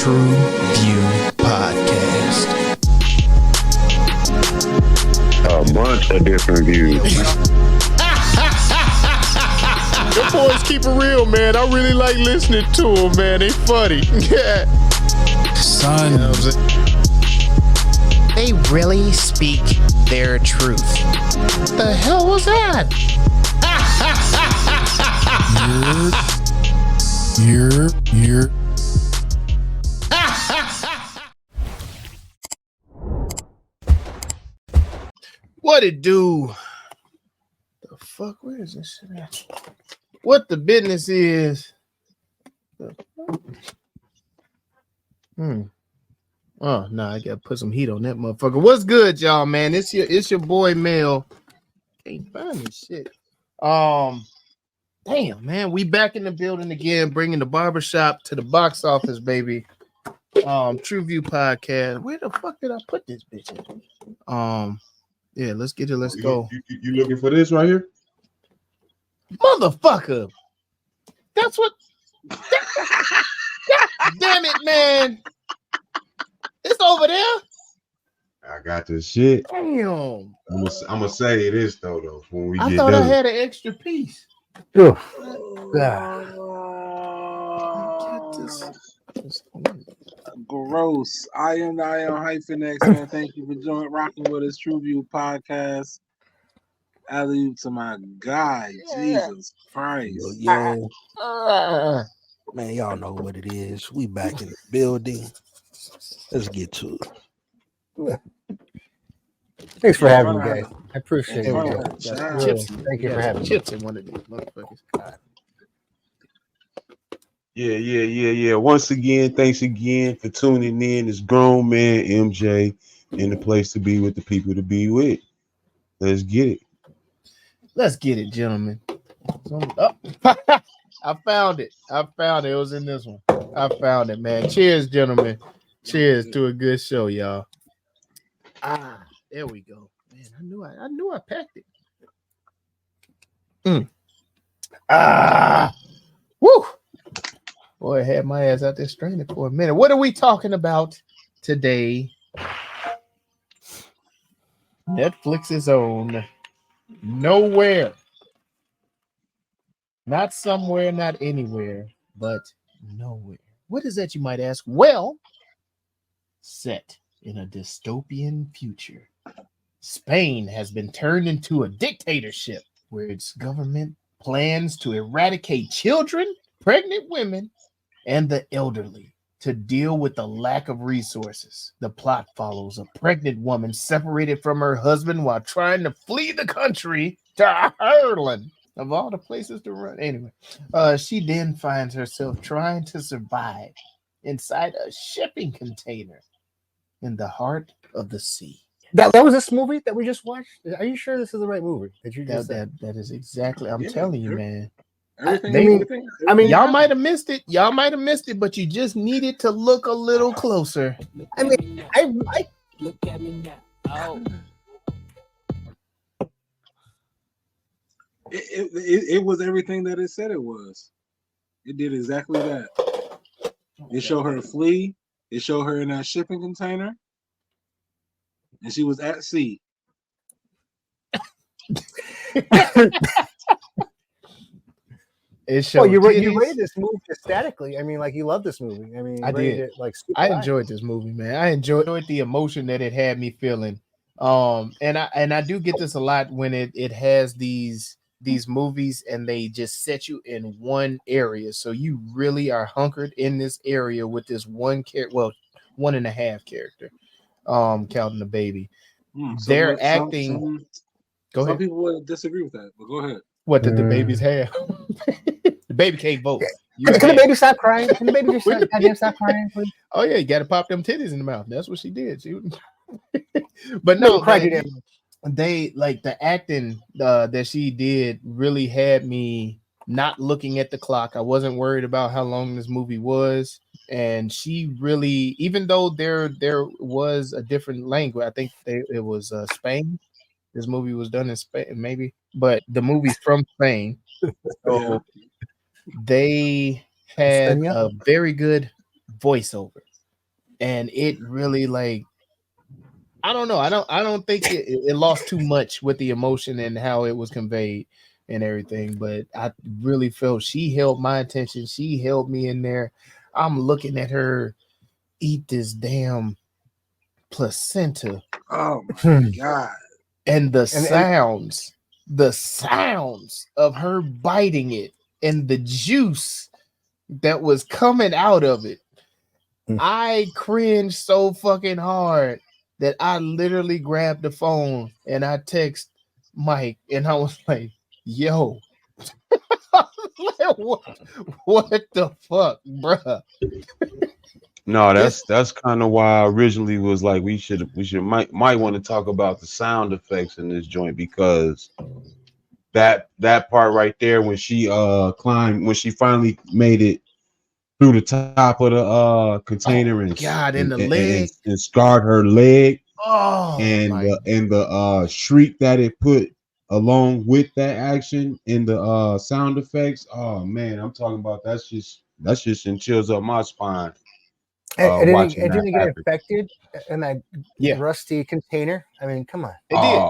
TruVue Podcast. A bunch of different views. The boys keep it real, man. I really like listening to them, man. They funny. Yeah. Son. You know what I'm saying? They really speak their truth. What the hell was that? You're. What it do? The fuck? Where is this shit at? What the business is? Oh no, I gotta put some heat on that motherfucker. What's good, y'all, man? It's your boy Mel. Can't find this shit. Damn, man, we back in the building again, bringing the barbershop to the box office, baby. TruVue Podcast. Where the fuck did I put this bitch in? Yeah, let's get it. Let's go. You looking for this right here? Motherfucker. That's what. Damn it, man. It's over there. I got this shit. Damn. I'm gonna say this though. When we I get thought done. I had an extra piece. God. Gross. I am -X, man. Thank you for rocking with us, TruVue Podcast. Alley to my guy, Jesus Christ. Yo. Man, y'all know what it is. We back in the building. Let's get to it. Thanks for having me, guys. I appreciate it. Chips. Thank you for having me. Chips in one of these motherfuckers. Yeah. Once again, thanks again for tuning in. It's grown man MJ in the place to be with the people to be with. Let's get it. Let's get it, gentlemen. Oh. I found it. It was in this one. I found it, man. Cheers, gentlemen. Cheers to a good show, y'all. There we go. Man, I knew I packed it. Woo! Boy, I had my ass out there stranded for a minute. What are we talking about today? Netflix's own Nowhere. Not somewhere, not anywhere, but nowhere. What is that, you might ask? Well, set in a dystopian future, Spain has been turned into a dictatorship where its government plans to eradicate children, pregnant women, and the elderly to deal with the lack of resources. The plot follows a pregnant woman separated from her husband while trying to flee the country to Ireland, of all the places to run. Anyway, she then finds herself trying to survive inside a shipping container in the heart of the sea. That was this movie that we just watched? Are you sure this is the right movie that you just said? That is exactly. I'm telling you, man. Everything. I mean, y'all might have missed it. But you just needed to look a little closer. I mean, I look at me now. Oh. It was everything that it said it was. It did exactly that. It showed her flee. It showed her in that shipping container, and she was at sea. It showed. you rated this movie ecstatically. I mean, like, you love this movie. I mean, I did. it, like, I enjoyed this movie, man. I enjoyed the emotion that it had me feeling. And I do get this a lot when it has these movies and they just set you in one area, so you really are hunkered in this area with this one character, well, 1.5 character, counting the baby. They're acting. Go ahead. Some people would disagree with that, but go ahead. What did the babies have? The baby can't vote. Can the baby stop crying? Can the baby just stop crying, please? Oh yeah, you got to pop them titties in the mouth. That's what she did. But no, they like the acting that she did really had me not looking at the clock. I wasn't worried about how long this movie was, and she really, even though there was a different language, I think it was Spain. This movie was done in Spain, maybe, but the movie's from Spain, so they had a very good voiceover. and it really like I don't know. I don't think it lost too much with the emotion and how it was conveyed and everything. But I really felt she held my attention. She held me in there. I'm looking at her eat this damn placenta. Oh my god! And the sounds of her biting it and the juice that was coming out of it. I cringed so fucking hard that I literally grabbed the phone and I text Mike and I was like, yo, what the fuck, bruh? No, that's kind of why I originally was like, we might want to talk about the sound effects in this joint, because that part right there when she climbed, when she finally made it through the top of the container and the leg and scarred her leg. And the shriek that it put along with that action and the sound effects. Oh man, I'm talking about that's just sent chills up my spine. And didn't get infected in that rusty container. I mean, come on. It did.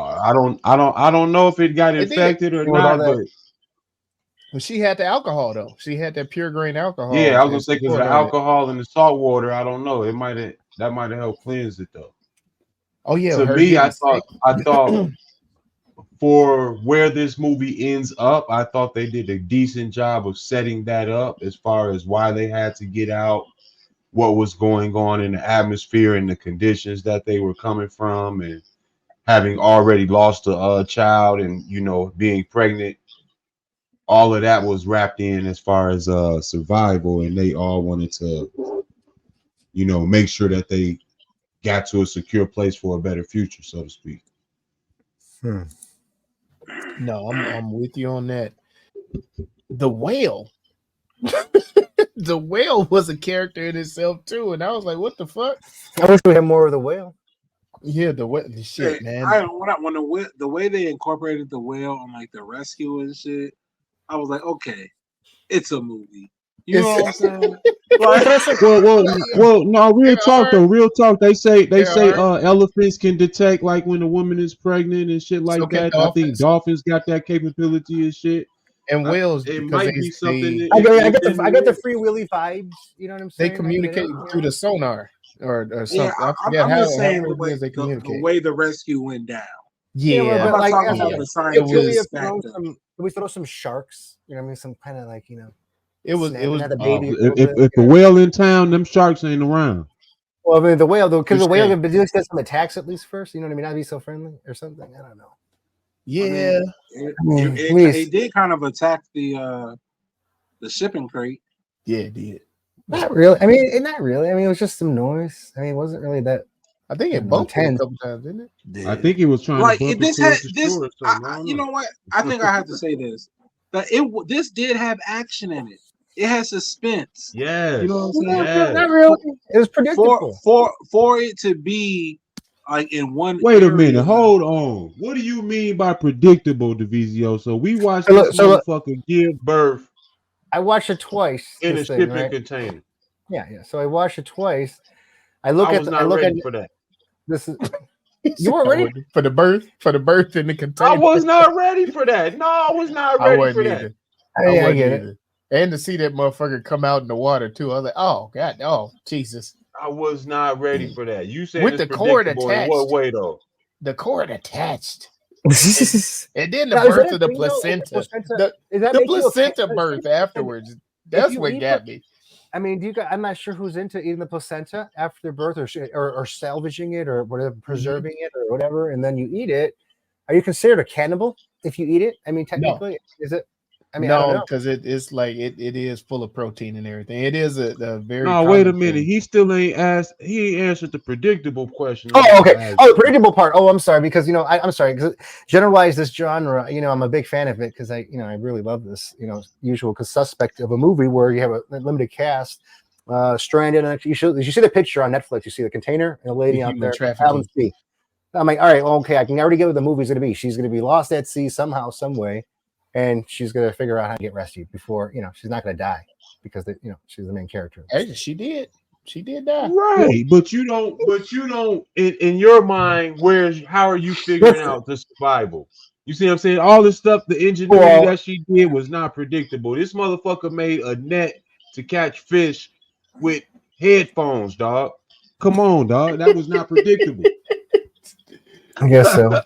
I don't know if it got infected or not, but she had the alcohol though. She had that pure grain alcohol. Yeah, I was gonna say because the alcohol and the salt water, I don't know. That might have helped cleanse it though. Oh yeah. To me, I thought for where this movie ends up, I thought they did a decent job of setting that up as far as why they had to get out, what was going on in the atmosphere and the conditions that they were coming from, and having already lost a child and, you know, being pregnant. All of that was wrapped in as far as survival, and they all wanted to, you know, make sure that they got to a secure place for a better future, so to speak. No, I'm with you on that. The whale. The whale was a character in itself too, and I was like, "What the fuck?" I wish we had more of the whale. Yeah, the shit, man. When the way they incorporated the whale on like the rescue and shit, I was like, okay, it's a movie. You know what I'm saying? Well, no, real talk though. Real talk. They say elephants can detect like when a woman is pregnant and shit like that. I think dolphins got that capability and shit. And whales, it might be something. I get the free willy vibes. You know what I'm saying? They communicate through the sonar or something. Yeah, I forget I'm how just saying the way the rescue went down. Yeah, but like the scientists. We throw some sharks. You know what I mean? Some kind of like, you know. It was if the whale in town, them sharks ain't around. Well, I mean, the whale though, because the whale could do some attacks at least first. You know what I mean? Not be so friendly or something. I don't know. Yeah, it did kind of attack the shipping crate. Yeah, it did. Not really. I mean, not really. I mean, it was just some noise. I mean, it wasn't really that. I think it bumped it a couple times, didn't it? I think it was trying like to bump this. you know what? I think I have to say this. That this did have action in it. It has suspense. Yes. You know what I'm saying? Yes. Not really. It was predictable. For it to be like in one. Wait a minute. Hold on. What do you mean by predictable, Divisio? So we watched this motherfucker give birth. I watched it twice in a shipping container. Yeah. So I watched it twice. I was not ready for that. This is. You weren't ready for the birth in the container. I was not ready for that. No, I was not ready for that. I get it. And to see that motherfucker come out in the water too, I was like, "Oh God, oh Jesus!" I was not ready for that. You said with the cord attached. In what way though? The cord attached, and then the birth of the placenta. The placenta birth afterwards. That's what got me. I mean, I'm not sure who's into eating the placenta after birth or salvaging it or whatever, preserving it or whatever, and then you eat it. Are you considered a cannibal if you eat it? I mean, technically, is it? I mean, no, because it's like it is full of protein and everything. It is a very. No, wait a minute. He still ain't asked. He ain't answered the predictable question. Oh, okay. Oh, the predictable part. Oh, I'm sorry because I'm sorry because generalize this genre. I'm a big fan of it because I really love this. Usual suspect of a movie where you have a limited cast, stranded. And you see the picture on Netflix. You see the container and a lady out there. I'm like, all right, well, okay. I can already get what the movie's going to be. She's going to be lost at sea somehow, some way. And she's gonna figure out how to get rescued before she's not gonna die because she's the main character. Hey, she did. She did die. Right, but you don't. In your mind, how are you figuring out the survival? You see what I'm saying? All the stuff, the ingenuity that she did was not predictable. This motherfucker made a net to catch fish with headphones, dog. Come on, dog. That was not predictable. I guess so.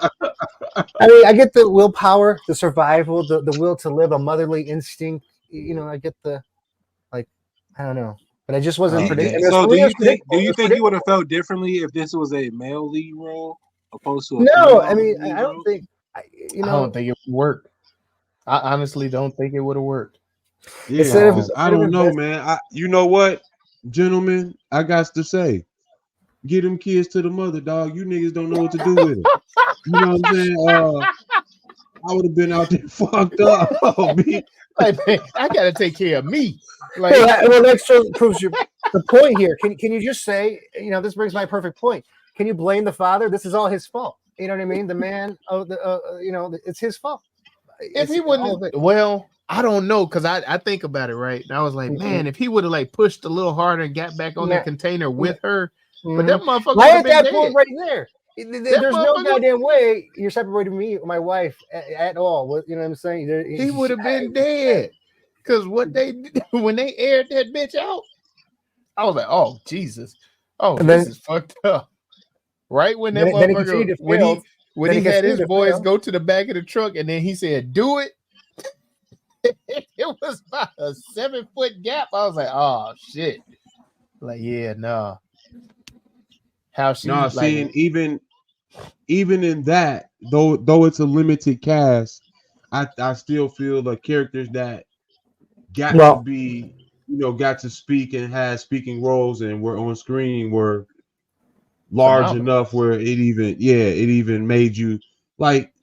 I mean, I get the willpower, the survival, the will to live, a motherly instinct. You know, I get the, like, I don't know, but I just wasn't predictable. So do you think you would have felt differently if this was a male lead role opposed to a no? female I mean, lead I don't role? think. I don't think it would work. I honestly don't think it would have worked. Yeah, I don't know, man. You know what, gentlemen? I got to say, get them kids to the mother, dog. You niggas don't know what to do with it. You know what I'm saying? I would have been out there fucked up. Like, man, I gotta take care of me. Like, well, that proves the point here. Can you just say, you know, this brings my perfect point. Can you blame the father? This is all his fault. You know what I mean? The man, you know, it's his fault. If he wouldn't, well, I don't know, because I think about it, right? And I was like, man, if he would have like pushed a little harder and got back on the container with her, but that motherfucker right at that dead. point right there. There's no goddamn way you're separating me or my wife at all. You know what I'm saying? He would have been dead. Because when they aired that bitch out, I was like, oh, Jesus. Oh, this is fucked up. Right when that motherfucker, when he had his boys go to the back of the truck and then he said, do it. It was about a 7-foot gap. I was like, oh, shit. Like, yeah, no. How she seeing even in that, though it's a limited cast, I still feel the characters that got to be, you know, got to speak and had speaking roles and were on screen were large enough where it even made you like,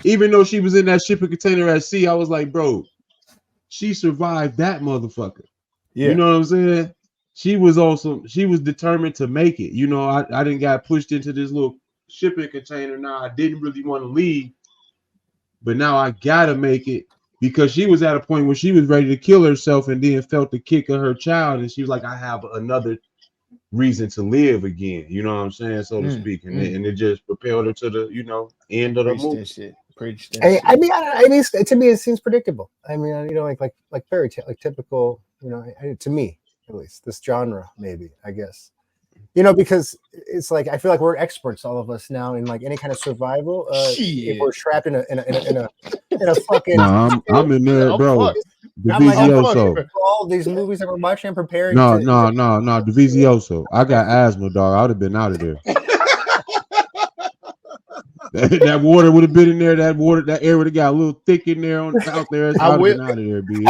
even though she was in that shipping container at sea, I was like, bro, she survived that motherfucker. Yeah. You know what I'm saying? She was determined to make it. You know, I didn't got pushed into this little shipping container. Now I didn't really want to leave, but now I gotta make it, because she was at a point where she was ready to kill herself and then felt the kick of her child, and she was like, I have another reason to live again. You know what I'm saying, so to speak, and it just propelled her to the, you know, end of the movie. I mean, to me, it seems predictable. I mean, you know, like fairy tale, like typical. You know, to me, at least, this genre, maybe, I guess. You know, because it's like I feel like we're experts, all of us now, in like any kind of survival. If we're trapped in a fucking, no, I'm in there, bro. DeVizioso. All these movies that we're watching and preparing. No, DeVizioso. I got asthma, dog. I would have been out of there. that water would have been in there. That air would have got a little thick in there out there. I would have been out of there, B.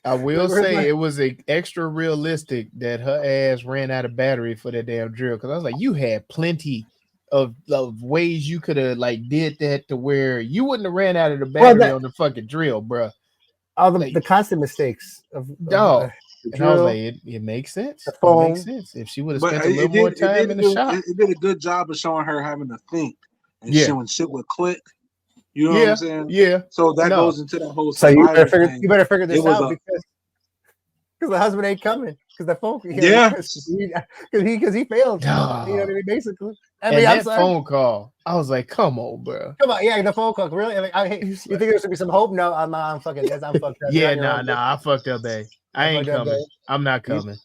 I will say it was extra realistic that her ass ran out of battery for that damn drill, because I was like, you had plenty of ways you could have like did that to where you wouldn't have ran out of the battery on the fucking drill, bro. All the constant mistakes of dog. And I was like, it makes sense. It makes sense. If she would have spent a little more time in the shop. It did a good job of showing her having to think and showing shit would click. You know what I'm saying? Yeah. So that goes into that whole. So you better figure this out because the husband ain't coming, because the phone. Because he failed. You know what I mean? Basically. I mean, that phone call, I was like, come on, bro. Come on, the phone call. Really? I mean, you think there's gonna be some hope? No, I'm fucking. I'm fucked up. Yeah, I fucked up, babe. I ain't coming. I'm not coming.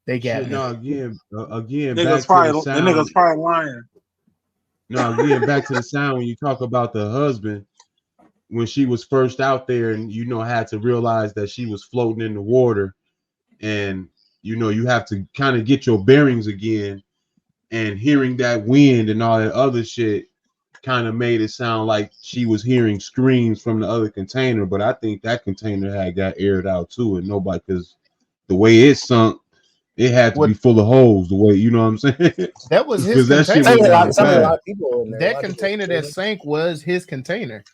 They got me. No, again. Niggas probably lying. No, again, back to the sound when you talk about the husband, when she was first out there and, you know, had to realize that she was floating in the water, and, you know, you have to kind of get your bearings again, and hearing that wind and all that other shit kind of made it sound like she was hearing screams from the other container, but I think that container had got aired out too, and nobody, because the way it sunk, it had to be full of holes. The way, you know what I'm saying? That was his container. That container that sank was his container.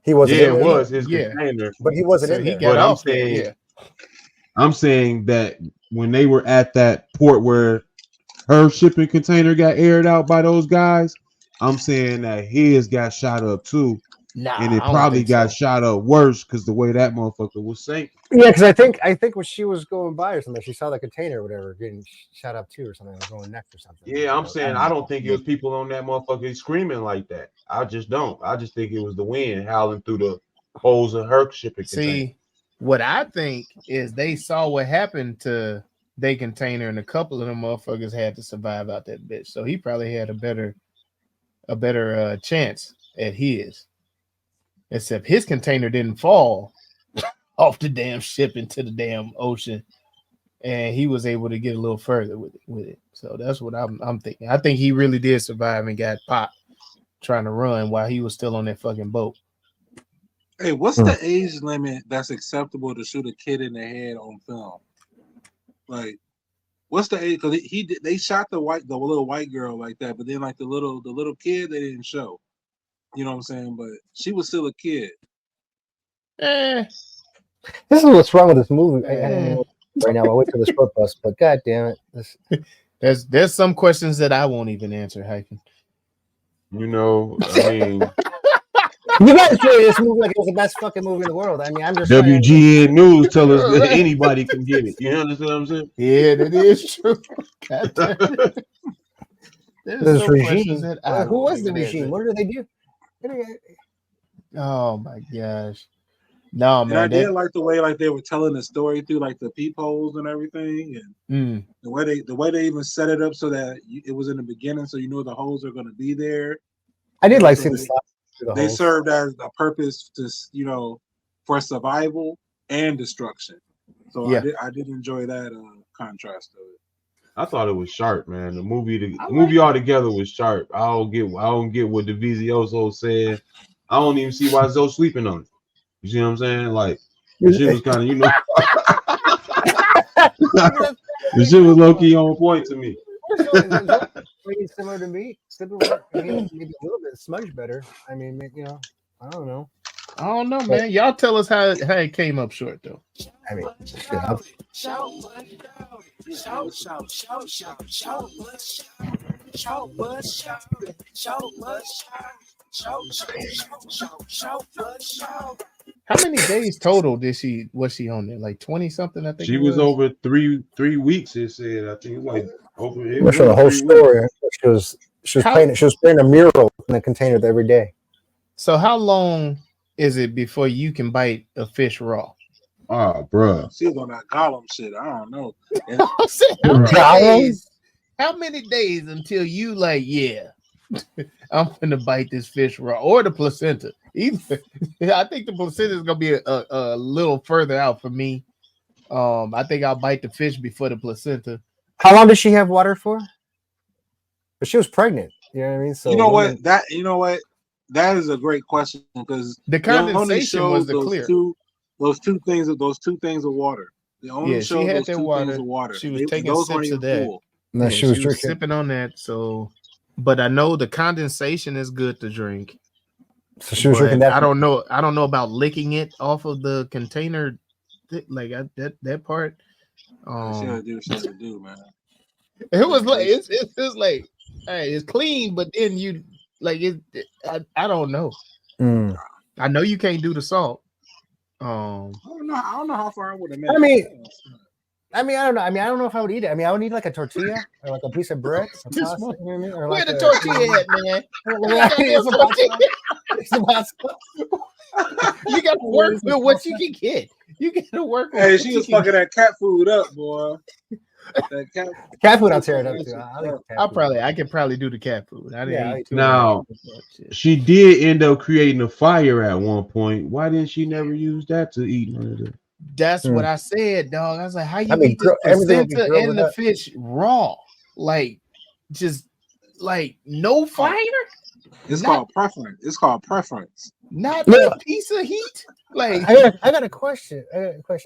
He wasn't. Yeah, it was his container, but he wasn't in there. He got off there. I'm saying that when they were at that port where her shipping container got aired out by those guys, I'm saying that his got shot up too, Nah, and it I don't probably think got so. shot up worse because the way that motherfucker was sank. Yeah, because I think when she was going by or something, she saw the container or whatever getting shot up too or something, or going next or something. Yeah, I'm saying I don't think it know. was people on that motherfucker screaming like that. I just don't. I just think it was the wind howling through the holes of her shipping container. See, what I think is they saw what happened to their container, and a couple of them motherfuckers had to survive out that bitch. So he probably had a better chance at his. Except his container didn't fall off the damn ship into the damn ocean, and he was able to get a little further with it. So that's what I'm thinking. I think he really did survive and got popped trying to run while he was still on that fucking boat. Hey, what's the age limit that's acceptable to shoot a kid in the head on film? Like, what's the age? Because they shot the little white girl like that, but then like the little kid they didn't show. You know what I'm saying? But she was still a kid. This is what's wrong with this movie. I don't know right now. I'll wait for the short bus, but god damn it. There's some questions that I won't even answer, Hyken. You know, I mean, you guys say this movie like it was the best fucking movie in the world. I mean, I'm just WGN News tell us that anybody can get it. You understand what I'm saying? Yeah, that is true. God damn it. This regime. Who was the regime? What did they do? Oh my gosh. No, man. And I did like the way like they were telling the story through like the peepholes and everything, and the way they even set it up so that it was in the beginning, so you know the holes are going to be there. I did like seeing the they served as a purpose to for survival and destruction. So yeah. I did enjoy that contrast of it. I thought it was sharp, man. The movie altogether was sharp. I don't get what the VZOso said. I don't even see why Zoe sleeping on it. You see what I'm saying? Like the shit was kind of, you know, the shit was low key on point to me. Similar to me, maybe a little bit smudge better. I mean, you know, I don't know. I don't know, man. Y'all tell us how it came up short, though. I mean, how many days total was she on there? Like 20 something, I think. She was over three weeks. It said, I think, like over here. The whole story. She was playing a mural in the container every day. So how long is it before you can bite a fish raw? Oh, bro. She was on that Gollum shit. I don't know. How many days until you like, yeah, I'm gonna bite this fish raw, or the placenta? Either. I think the placenta is gonna be a little further out for me. I think I'll bite the fish before the placenta. How long does she have water for? But she was pregnant. You know what I mean? So you know what? That is a great question because the condensation was the clear. Those two things of water. They only she had that water. She was taking sips of that. No, she was drinking. Sipping on that. So, but I know the condensation is good to drink. So she was drinking that. I don't know about licking it off of the container, like that part. She had to do what she had to do, man. It was like it's like, hey, it's clean, but then you like it. I don't know. I know you can't do the salt. I don't know how far I would have made. I don't know. I don't know if I would eat it. I mean, I would need like a tortilla or like a piece of bread. Pasta, you know what I mean? Or where the tortilla at, man? You got to work with what you can get. You got to work. Hey, she was fucking that cat food up, boy. That cat food, I'll tear it up too. I could probably do the cat food. I didn't eat too now, she did end up creating a fire at one point. Why didn't she never use that to eat none of that? That's what I said, dog. I was like, how you eat the placenta and the fish raw? Like, just like no fire? It's called preference. Not a piece of heat. Like, I got a question.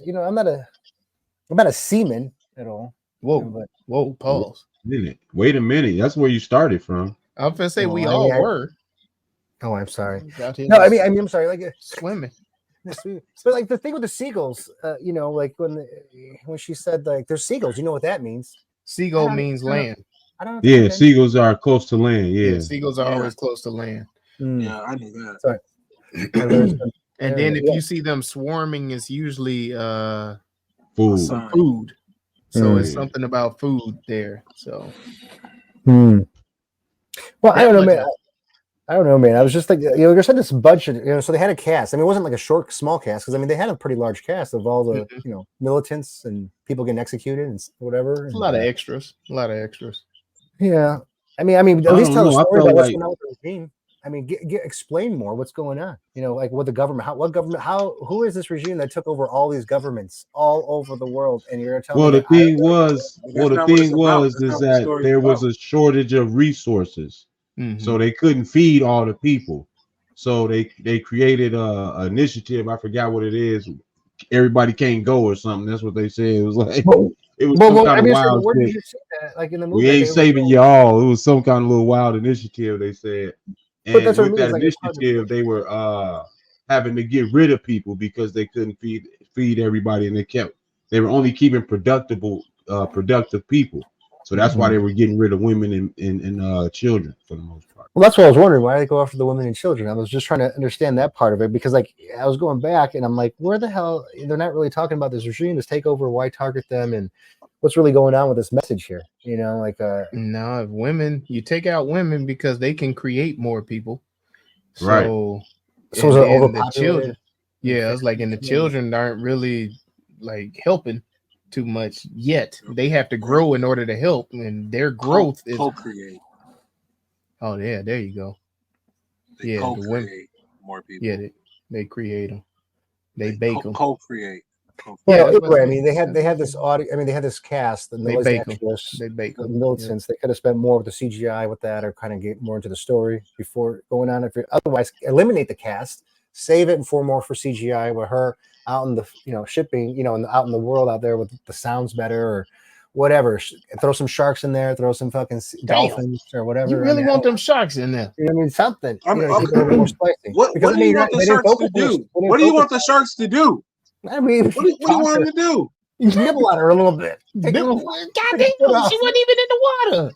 You know, I'm not a seaman at all. Whoa, pause. Wait a minute. That's where you started from. I'm gonna say we all were. Oh, I'm sorry. No, I mean, I'm sorry. Like swimming. But like the thing with the seagulls, you know, like when she said like there's seagulls, you know what that means? Seagull means land. Yeah, seagulls are close to land. Yeah, seagulls are always close to land. Yeah, I knew that. Sorry. And then if you see them swarming, it's usually Food. some food. So Mm. it's something about food there. So Well, I don't know, That much man. I don't know, man. I was just like, there's had this bunch of, so they had a cast. I mean, it wasn't like a small cast, because I mean, they had a pretty large cast of all the, militants and people getting executed and whatever. a lot of extras. A lot of extras. Yeah. I mean, at I least don't tell the know. I story felt about what's like- going on with the regime. I mean, explain more what's going on. Like what the government, who is this regime that took over all these governments all over the world? And you're telling Well, me the thing was That's not what it's about. That's is not what the that story's there was about. a shortage of resources, Mhm. so they couldn't feed all the people. So they created an initiative. I forgot what it is. Everybody can't go or something. That's what they said. It was like it was some kind of wild where did shit. you see that? Like in the movie, We ain't saving y'all. It was some kind of little wild initiative, they said. But And that's what I with mean, that it's like it's hard to initiative, they were having to get rid of people because they couldn't feed everybody, and they were only keeping productive people. So that's why they were getting rid of women and children for the most part. Well, that's what I was wondering. Why they go after the women and children? I was just trying to understand that part of it, because like I was going back and I'm like, where the hell? They're not really talking about this regime, this takeover. Why target them? And what's really going on with this message here? No, if women, you take out women because they can create more people. Right. So is it and then the overpopulated? children, it's like, and the children aren't really like helping too much yet. They have to grow in order to help, and their growth is co-create. Oh yeah, there you go. They the co-create women. more people. Yeah, they create them. They bake them. Co-create. Well, that's anyway, what- I mean, they had this audio. I mean, they had this cast, and They those bake 'em. extras, They bake the 'em, militants. They could have spent more with the CGI with that, or kind of get more into the story before going on. If you otherwise eliminate the cast, save it for CGI with her out in the shipping, out in the world out there with the sounds better or whatever. Throw some sharks in there, throw some fucking dolphins or whatever. You really want them sharks in there? I mean, something. I mean, keep it a little more spicy. What do you want the sharks to do? What do you want the sharks to do? I mean, What do you want them to do? nibble on her a little bit. Take a little- God damn, she wasn't even in the water.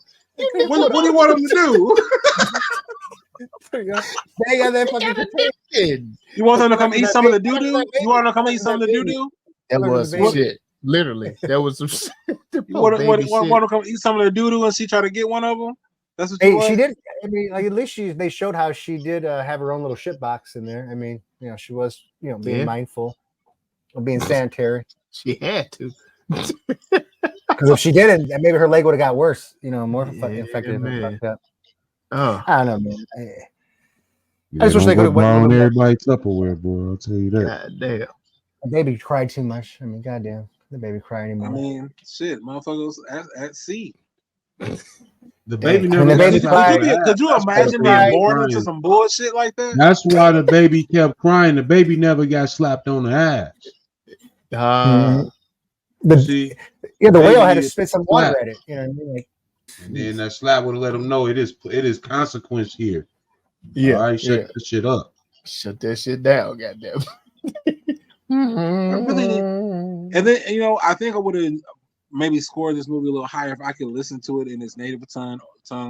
What do you want them to do? There you go. They got that fucking potato. You want them to come eat some of the doo doo? You want them to come eat some of the doo doo? That Look at was the some baby. shit. Literally, that was some shit. You want to come eat some of the doo doo and she try to get one of them? That's what you want? She did. I mean, like, at least they showed how she did have her own little shit box in there. I mean, she was, being mindful of being sanitary. She had to. Because if she didn't, then maybe her leg would have got worse. More infected. man. I don't know, man. Yeah, I just wish they don't could've go went a on little everybody Tupperware, boy. I'll tell you that. God damn. The baby cried too much. I mean, goddamn, the baby cried anymore. I mean, shit, motherfuckers at sea. The baby Hey, never when the got baby slapped cried- on the ass. Could you That's why imagine the baby being born crying. into some bullshit like that? That's why the baby kept crying. The baby never got slapped on the ass. See, The baby whale had to needed spit some water at it. You know what I mean? Like, and then that slap would have let him know it is consequence here. Yeah. All right, shut this shit up. Shut that shit down, goddamn. And then I think I would have maybe scored this movie a little higher if I could listen to it in its native tongue,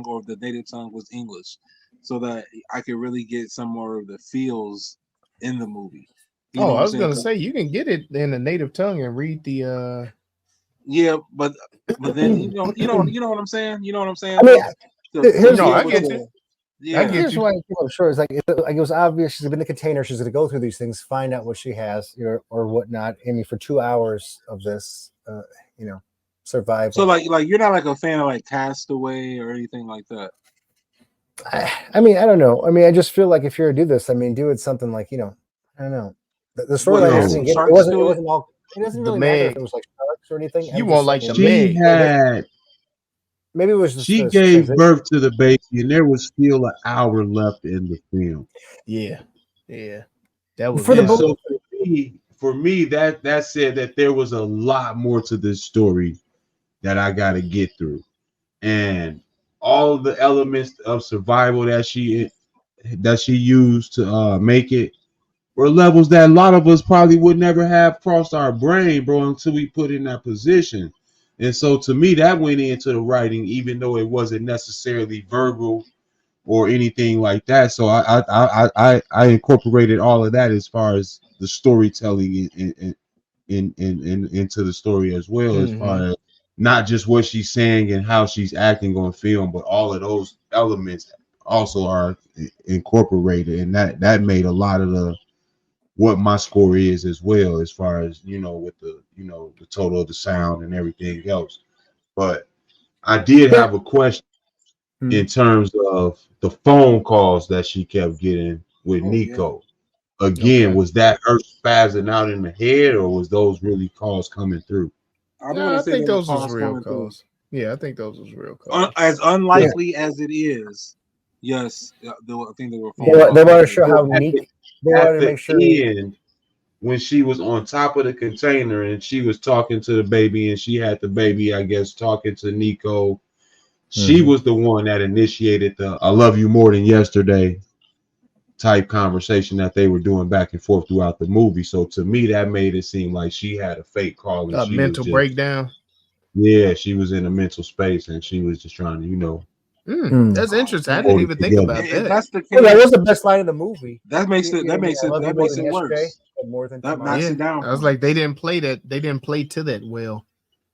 or if the native tongue was English, so that I could really get some more of the feels in the movie. You know what I I'm was saying? gonna say you can get it in the native tongue and read the. Yeah, but then you know what I'm saying. You know what I'm saying. I mean, To No, be I able get to- you. Yeah, I get here's you. why sure. It's like it was obvious she's in the container. She's going to go through these things, find out what she has, or whatnot. I mean, for 2 hours of this, survival. So like you're not like a fan of like Castaway or anything like that. I mean, I don't know. I mean, I just feel like if you're to do this, I mean, do it something like I don't know. The storyline Well, doesn't get. sharks It wasn't. do It it. wasn't all. It doesn't The really matter Meg. if it was like sharks or anything. You I'm won't just like saying, the Meg. She had Maybe it was. Just she the gave transition. birth to the baby, and there was still an hour left in the film. Yeah. That was For the And book- so for me, that said that there was a lot more to this story that I got to get through, and all of the elements of survival that she used to make it were levels that a lot of us probably would never have crossed our brain, bro, until we put in that position. And so to me, that went into the writing, even though it wasn't necessarily verbal or anything like that. So I incorporated all of that as far as the storytelling in into the story as well, as far as not just what she's saying and how she's acting on film, but all of those elements also are incorporated, and that made a lot of the what my score is as well, as far as with the the total of the sound and everything else. But I did have a question in terms of the phone calls that she kept getting with Nico. Again, was that her spazzing out in the head, or was those really calls coming through? I think those was real calls. Yeah, I think those was real calls. As unlikely as it is, yes, I think they were. They want to show how Nico. They wanted to make sure. End, when she was on top of the container and she was talking to the baby, and she had the baby, I guess, talking to Nico. She was the one that initiated the "I love you more than yesterday" type conversation that they were doing back and forth throughout the movie. So to me, that made it seem like she had a fake call. A mental breakdown. Yeah, she was in a mental space and she was just trying to, That's interesting. I didn't even think about that. That's the case. That was the best line of the movie. That makes it worse. That knocks it down. I was like, they didn't play that. They didn't play to that well.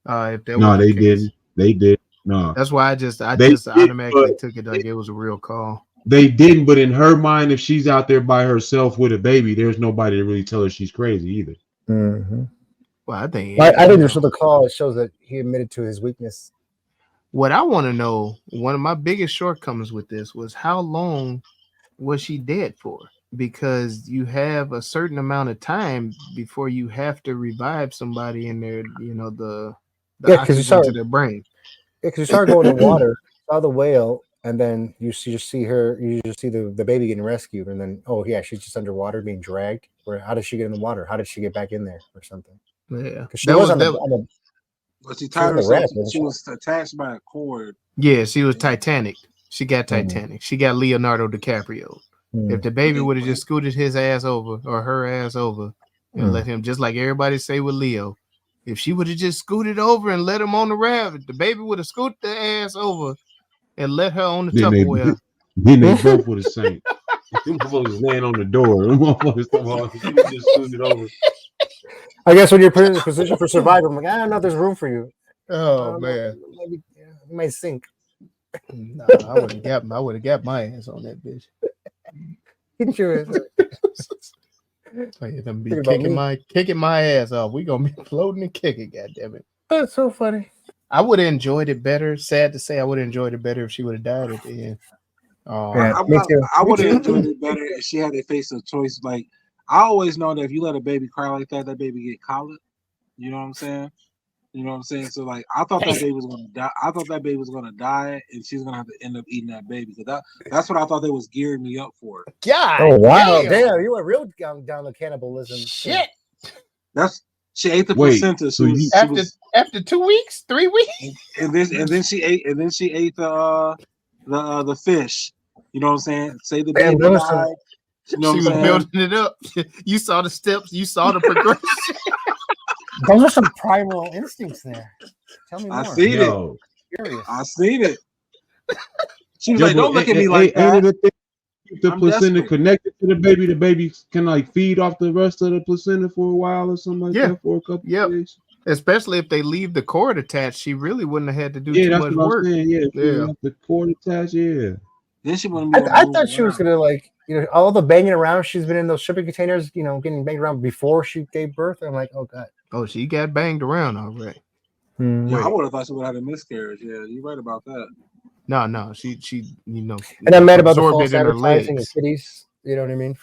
They didn't. They did. No. That's why I just automatically took it like it was a real call. They didn't, but in her mind, if she's out there by herself with a baby, there's nobody to really tell her she's crazy either. Well, I think this was the call. It shows that he admitted to his weakness. What I want to know, one of my biggest shortcomings with this was how long was she dead for? Because you have a certain amount of time before you have to revive somebody in their, the oxygen to their brain. Yeah, because you start going in the water, saw the whale, and then you just see the baby getting rescued, and then she's just underwater being dragged. Or how did she get in the water? How did she get back in there or something? Yeah, she was on the she tied herself. She was attached by a cord. Yeah, she was Titanic. She got Titanic. She got Leonardo DiCaprio. If the baby would have just scooted his ass over or her ass over and let him, just like everybody say with Leo, if she would have just scooted over and let him on the raft, the baby would have scooted the ass over and let her on the Tupperware. Then they both would have sank. Them motherfuckers laying on the door. Them motherfuckers just scooted over. I guess when you're put in a position for survival, I'm like, I don't know if there's room for you. Oh man, maybe you might sink. Nah, I would have got my ass on that bitch. Get your ass. Them be kicking my ass off. We gonna be floating and kicking. Goddamn it! That's so funny. I would have enjoyed it better. Sad to say, I would have enjoyed it better if she would have died at the end. I would have enjoyed it better if she had to face a choice. Like, I always know that if you let a baby cry like that, that baby get colic. You know what I'm saying? So like, I thought that baby was gonna die. I thought that baby was gonna die, and she's gonna have to end up eating that baby. Because that's what I thought they was gearing me up for. God. Oh wow, damn! You went real down the cannibalism. Shit. She ate the placenta. After 2 weeks, 3 weeks, and then she ate the fish. You know what I'm saying? Say the baby died. You know she was building it up. You saw the steps. You saw the progression. Those are some primal instincts there. Tell me more. I seen it. She was like, "Don't look at me like that." The placenta connected to the baby can like feed off the rest of the placenta for a while or something like that for a couple of days. Especially if they leave the cord attached, she really wouldn't have had to do too much work. The cord attached. Then she I thought she was gonna all the banging around. She's been in those shipping containers, getting banged around before she gave birth. I'm like, oh god. Oh, she got banged around already. Yeah, I would have thought she would have had a miscarriage. Yeah, you're right about that. No, she And I'm mad about the false advertising of cities. You know what I mean?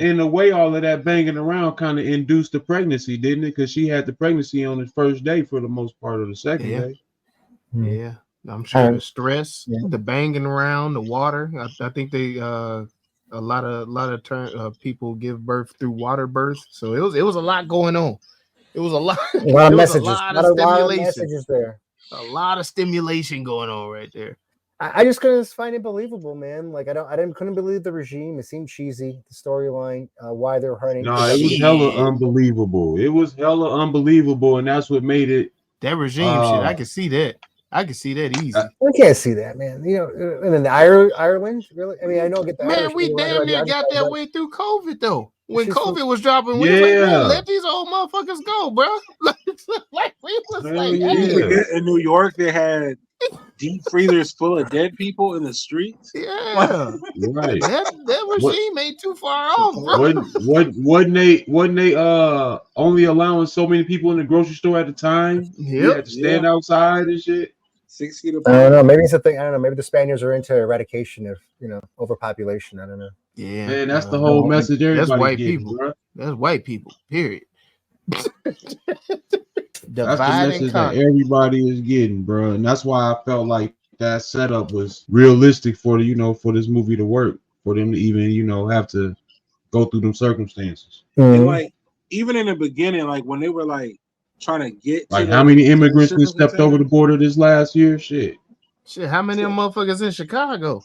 In a way, all of that banging around kind of induced the pregnancy, didn't it? Because she had the pregnancy on the first day for the most part of the second day. Yeah, I'm sure the stress, the banging around, the water. I think they a lot of people give birth through water birth, so it was a lot going on. It was a lot of messages. A lot of messages there. A lot of stimulation going on right there. I just couldn't find it believable, man. Like couldn't believe the regime. It seemed cheesy. The storyline, why they're hurting. No, it was hella unbelievable. And that's what made it. That regime shit, I can see that. I can see that easy. I can't see that, man. You know, and then Ireland, really? I mean, I know get the Man, Irish we people damn around near here, got that way through COVID though. When It's just COVID was dropping, we was like, Yeah. man, let these old motherfuckers go, bro. Like we was Hell like, yeah. You hey, forget in New York they had deep freezers full of dead people in the streets. yeah, Right. that regime ain't too far off, bro. Wasn't they only allowing so many people in the grocery store at a time? You Yep. had to stand outside and shit. 6 feet I apart. don't know. Maybe it's a thing. I don't know. Maybe the Spaniards are into eradication of, you know, overpopulation. I don't know. Yeah, Man, that's the whole message that's everybody white getting, people. bro. That's white people. Period. That's the Divide message and that conquer. everybody is getting, bro. And that's why I felt like that setup was realistic for the, you know, for this movie to work, for them to even, you know, have to go through them circumstances. And like even in the beginning, like when they were like trying to get Like to how the, many to the immigrants shipping that stepped container, over the border this last year? Shit. Shit, how many of them motherfuckers in Chicago?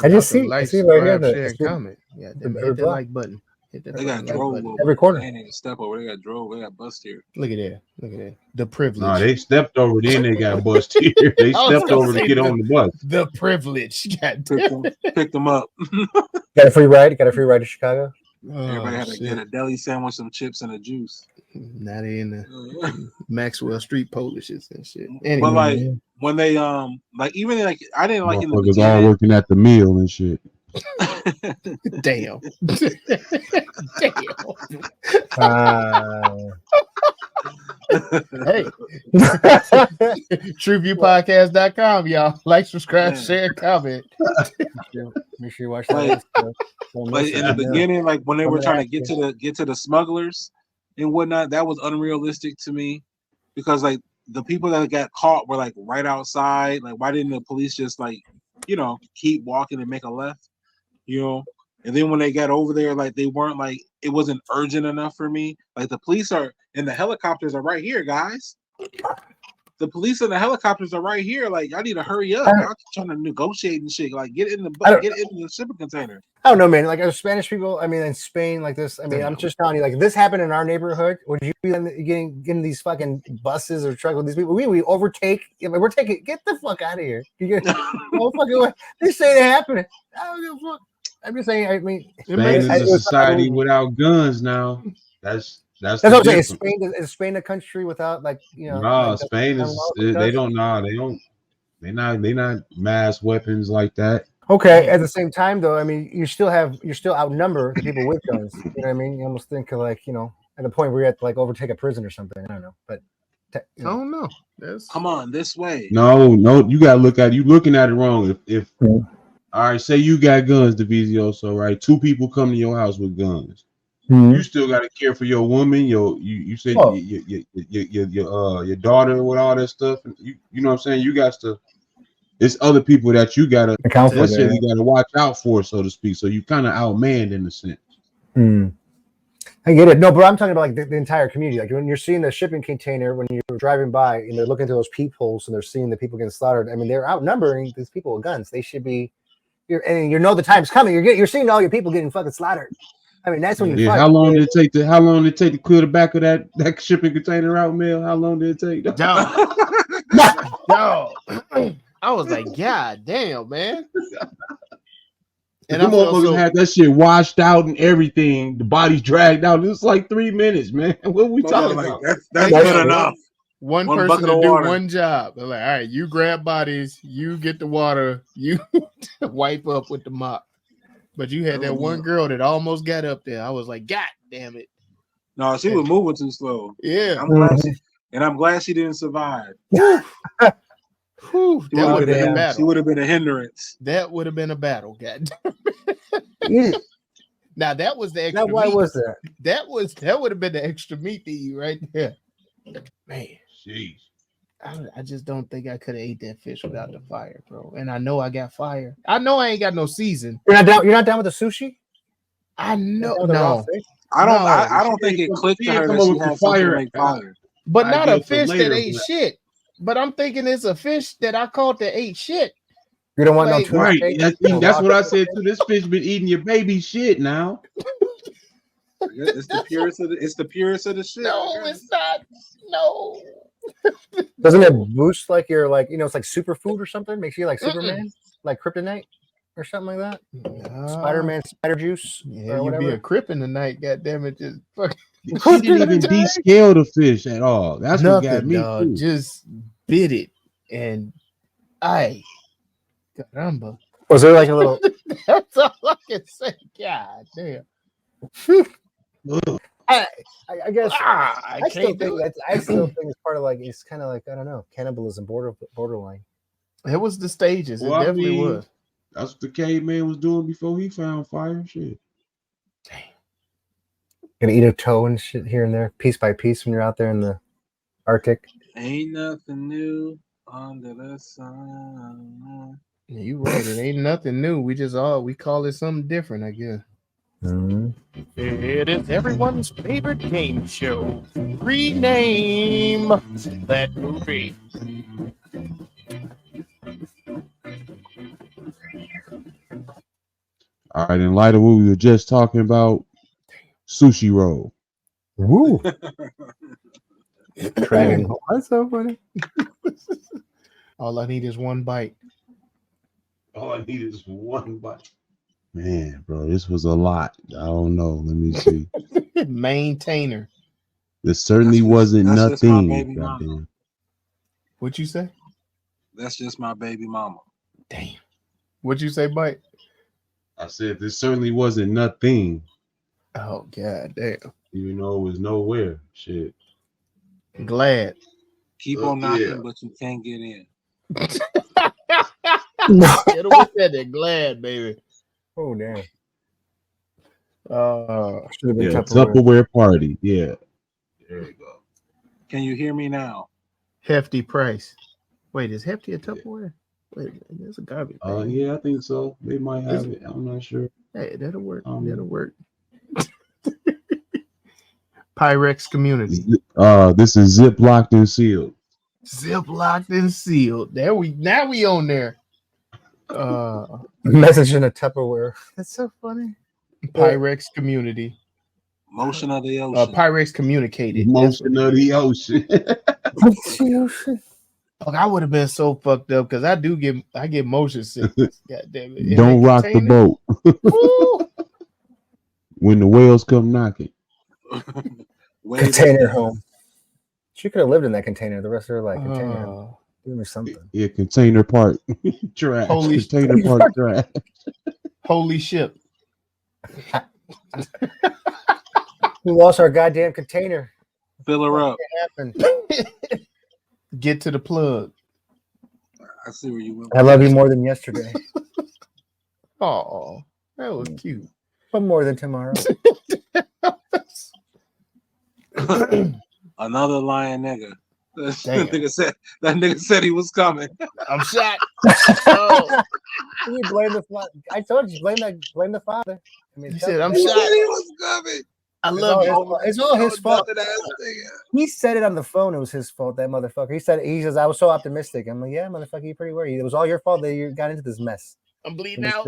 I just Drop a see, I like, see right here. subscribe, share, and comment. Yeah, every hit that block. like button. Hit that they got fucking like drove button. over. Every corner. They didn't step over. They got drove. They got bust here. Look at that. Look at that. The privilege. Nah, they stepped over, then they got bust here. They I was stepped gonna over to say get on the bus. The privilege. God damn. Picked them up. Got a free ride. Got a free ride to Chicago. Everybody had to shit. get a deli sandwich, some chips, and a juice. Not in the Maxwell Street Polishes and shit. Anyway, But like when they like even like I didn't like in the Motherfuckers all beginning. working at the meal and shit. damn. Hey, TruVuePodcast.com, y'all. Like, subscribe, share, comment. Make sure you watch Like, that. like in the beginning, like when they were trying to get to the smugglers and whatnot, that was unrealistic to me because like the people that got caught were like right outside. Like, why didn't the police just like, you know, keep walking and make a left? You know, and then when they got over there, like they weren't like it wasn't urgent enough for me. Like the police are and the helicopters are right here, guys. The police and the helicopters are right here. Like, I need to hurry up. I'm trying to negotiate and shit. Like, get in the shipping container. I don't know, man. Like, as Spanish people, I mean, in Spain, like this. I mean, I'm just telling you, like, if this happened in our neighborhood, would you be getting these fucking buses or trucks with these people? We overtake. We're taking. Get the fuck out of here. You get no fucking way. They say it happening. I don't give a fuck. I'm just saying. I mean, Spain is a society without guns now. That's what I'm saying. Is Spain a country without like No, like Spain is they don't they're not mass weapons like that. Okay, at the same time though, I mean you're still outnumber the people with guns. You know what I mean? You almost think of like, you know, at the point where you have to like overtake a prison or something. I don't know. But I don't know. Come on, this way. No, you gotta look at it. You looking at it wrong. If all right, say you got guns, DeVizioso, right? 2 people come to your house with guns. You still got to care for your woman, you said your daughter with all that stuff. You know what I'm saying? You got to. It's other people that you gotta necessarily gotta watch out for, so to speak. So you kind of outmanned in a sense. I get it. No, but I'm talking about like the entire community. Like when you're seeing the shipping container, when you're driving by and they're looking through those peepholes and they're seeing the people getting slaughtered. I mean, they're outnumbering these people with guns. They should be. And you know the time's coming. You're seeing all your people getting fucking slaughtered. I mean, that's when you. How long did it take to clear the back of that shipping container out, Mel? How long did it take? No. I was like, God damn, man. And the motherfuckers had that shit washed out and everything. The body's dragged out. It was like 3 minutes, man. What are we talking about? That's good enough. One person to do one job. They're like, all right, you grab bodies, you get the water, you wipe up with the mop. But you had that one girl that almost got up there. I was like, God damn it. No, she was moving too slow. Yeah. I'm glad she didn't survive. Whew, that would have been a battle. She would have been a hindrance. That would have been a battle, God. Now that was the extra. Now, why was that? That would have been the extra meat to you right there. Man, jeez. I just don't think I could have ate that fish without the fire, bro. And I know I got fire. I know I ain't got no season. You're not down with the sushi? I know. No. I don't think it clicked to her that she had fire to make fire. But not a fish that ate shit. But I'm thinking it's a fish that I caught that ate shit. You don't want no tuna. Right. That's what I said too. This fish been eating your baby shit now. It's the purest of the shit. No, it's not. No. Doesn't it boost like your it's like superfood or something? Makes you like Superman, like kryptonite or something like that. Spider-Man spider juice. Yeah, or you be whatever. a crip in the night. Goddamn it, just fucking She didn't even descale the fish at all. That's what got nothing, me dog. too. Just bit it, and caramba. Was there like a little? That's all I can say. God damn. I guess I still can't do think it. I still think it's part of like it's kind of like I don't know cannibalism borderline. It was the stages. Well, it I definitely mean, was. That's what the caveman was doing before he found fire. Shit. Gonna eat a toe and shit here and there, piece by piece when you're out there in the Arctic. Ain't nothing new under the sun. Yeah, you right. It ain't nothing new. We call it something different, I guess. Mm-hmm. It is everyone's favorite game show. Rename that movie. All right, in light of what we were just talking about, sushi roll. Woo! Dragon. That's so funny. All I need is one bite. All I need is one bite. Man, bro, this was a lot. I don't know. Let me see. Maintainer. This certainly wasn't that's just my nothing. baby mama. Goddamn. What'd you say? That's just my baby mama. Damn. What'd you say, bite? I said this certainly wasn't nothing. Oh, god damn. Even though it was nowhere. Shit. Glad. Keep on knocking, yeah. but you can't get in. Get away with that glad, baby. Oh damn! Should have been Yeah, Tupperware party. Yeah. There you go. Can you hear me now? Hefty price. Wait, is Hefty a Tupperware? Wait, there's a garbage. Yeah, I think so. They might have it. I'm not sure. Hey, that'll work. That'll work. Pyrex community. This is zip locked and sealed. Zip locked and sealed. Now we on there. Message in a Tupperware. That's so funny. Pyrex community. Motion of the ocean. Pyrex communicated. Motion of the ocean. Look, I would have been so fucked up because I get motion sickness. God damn it. Don't rock the boat. When the whales come knocking. Container home. She could have lived in that container the rest of her life. Container. Give me something. Yeah, container park. Trash. Holy container park trash. Holy ship. We lost our goddamn container. Fill her up. What happened? Get to the plug. I see where you went. I love you more than yesterday, Oh, that was cute. but more than tomorrow. Another lying nigga. That nigga said he was coming. I'm shot. Oh. You blame the father. I told you, blame the father. I mean, He said, I'm He shot. said he was coming. I love you. It's all his fault. Nothing else, nigga. He said it on the phone. It was his fault. That motherfucker. He says, I was so optimistic. I'm like, yeah, motherfucker, you pretty worried. It was all your fault that you got into this mess. I'm bleeding out.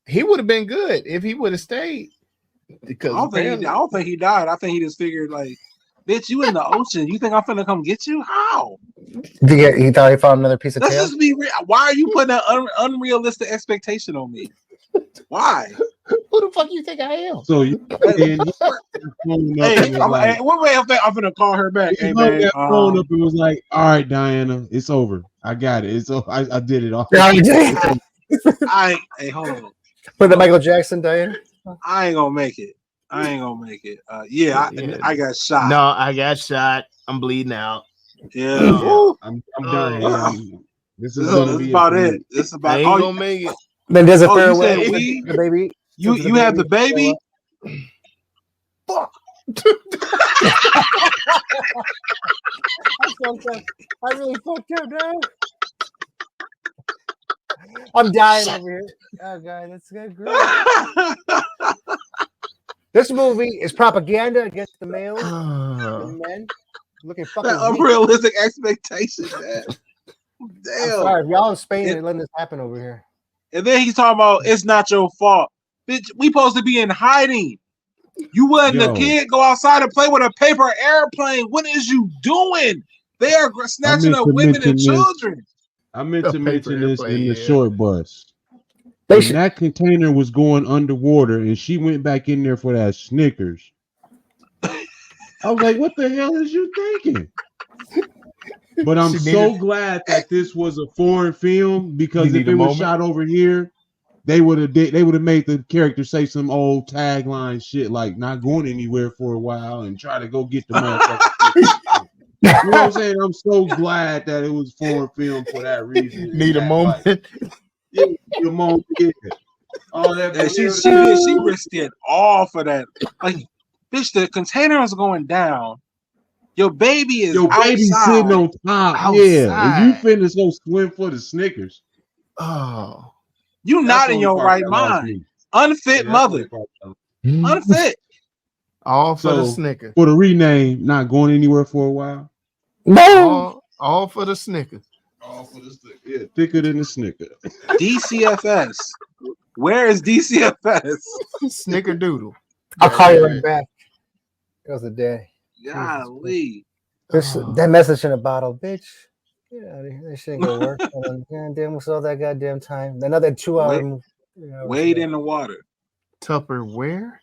He would have been good if he would have stayed. Because I don't think he died. I think he just figured like, bitch, you in the ocean. You think I'm finna come get you? How? He thought he found another piece of Let's tail. just be real. Why are you putting an unrealistic expectation on me? Why? who the fuck you think I am? So you Hey, I'm finna call her back. Hey, man, phone up and was like, all right, Diana, it's over. I got it. It's over. I did it all. Hey, hold on. Put the Michael Jackson, Diana. I ain't gonna make it. I got shot. No, I got shot. I'm bleeding out. Yeah. I'm done. Yeah, this is about it. This is I about ain't all gonna make it. Then there's a you farewell. said we? The baby. You have the baby? Fuck. I really fucked up, man. I'm dying over here. Oh god, that's good. This movie is propaganda against the males and men. Looking fucking unrealistic expectation, man. Damn. I'm sorry, if y'all in Spain are letting this happen over here. And then he's talking about it's not your fault. Bitch, we supposed to be in hiding. You letting the kid go outside and play with a paper airplane. What is you doing? They are snatching up women and children. I meant The to paper mention this airplane, in the yeah. short bus. They When should- that container was going underwater and she went back in there for that Snickers, I was like, what the hell is you thinking? But I'm She so needed- glad that this was a foreign film, because You if need it a was moment? shot over here, they would have made the character say some old tagline shit like "not going anywhere for a while" and try to go get the motherfucker. You know what I'm saying? I'm so glad that it was foreign film for that reason. Need a That, moment. like, yeah, need a moment. Yeah. All that. And she risked it all for that. Like, bitch, the container is going down. Your baby is Your baby outside. sitting on top. Yeah, and you Outside. finna go swim for the Snickers. Oh, You That's not the in only your part right that lost mind. me. Unfit Yeah, that's the mother. only part that lost Unfit. all for the So- Snicker. For the rename, not going anywhere for a while. No. All for the Snicker. All for the Snicker. Yeah, thicker than the Snicker. DCFS. Where is DCFS? Snickerdoodle. I'll call you right back. It was a day. Golly. That message in a bottle, bitch. Get out of here. That shit ain't gonna work. Goddamn, what's all that goddamn time? Another 2 hour. Wade in the water. Tupperware.